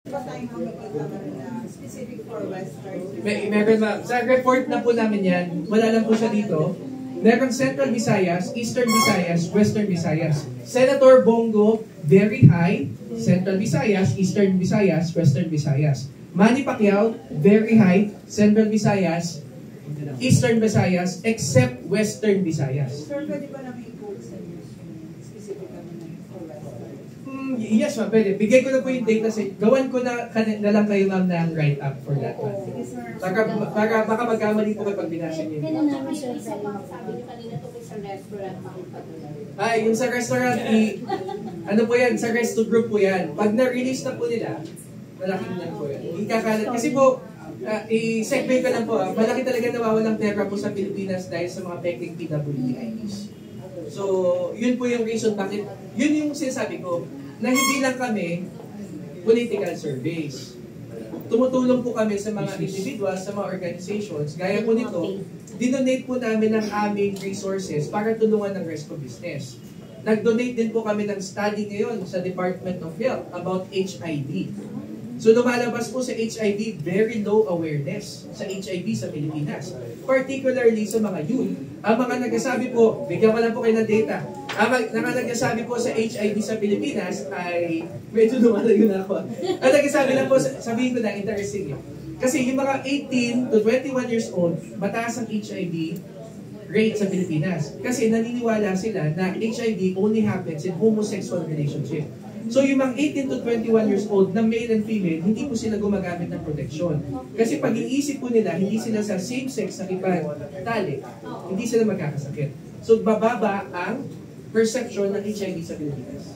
ba tayong makikita na specific for Western? Meron ma'am. Sa report na po namin yan, wala lang po siya dito. Meron Central Visayas, Eastern Visayas, Western Visayas. Senator Bongo, very high. Central Visayas, Eastern Visayas, Western Visayas. Manny Pacquiao, very high. Central Visayas, Eastern Visayas, except Western Visayas. Sir, pwede ba namin i-quote sa inyo specific for Western? Yes ma'am, pwede. Bigay ko na po yung data. Gawan ko na lang kayo ma'am ng write-up for that one. Sige, sir. Baka magkamali po kapag binasa niyo. Kailan namin siya sa sabi niyo kanina tungkol sa restaurant makipatuloy? Ay, yung sa restaurant, ano po yan, sa Resto Group po yan. Pag na-release na po nila, malaki na po yan. Ikakalat. Kasi po, i-segue ko lang po, malaki talaga nawawalang pera po sa Pilipinas dahil sa mga peking PWDIs. So, yun po yung reason bakit, yun yung sinasabi ko, na hindi lang kami political surveys. Tumutulong po kami sa mga individuals, sa mga organizations, gaya po nito, dinonate po namin ang aming resources para tulungan ng Resco Business. Nag-donate din po kami ng study ngayon sa Department of Health about HIV. So lumalabas po sa HIV, very low awareness sa HIV sa Pilipinas. Particularly sa mga youth. Ang mga nagsasabi po, bigyan ko lang po kayo ng data. Ang mga nagsasabi po sa HIV sa Pilipinas ay, medyo lumalayo na ako. Ang nagsasabi lang po, sabihin ko na, interesting yun. Kasi yung mga 18 to 21 years old, mataas ang HIV rate sa Pilipinas. Kasi naniniwala sila na HIV only happens in homosexual relationship. So yung mga 18 to 21 years old na male and female, hindi po sila gumagamit ng protection. Kasi pag iisip po nila, hindi sila sa same-sex na kipagtali, hindi sila magkakasakit. So bababa ang perception ng HIV sa Pilipinas.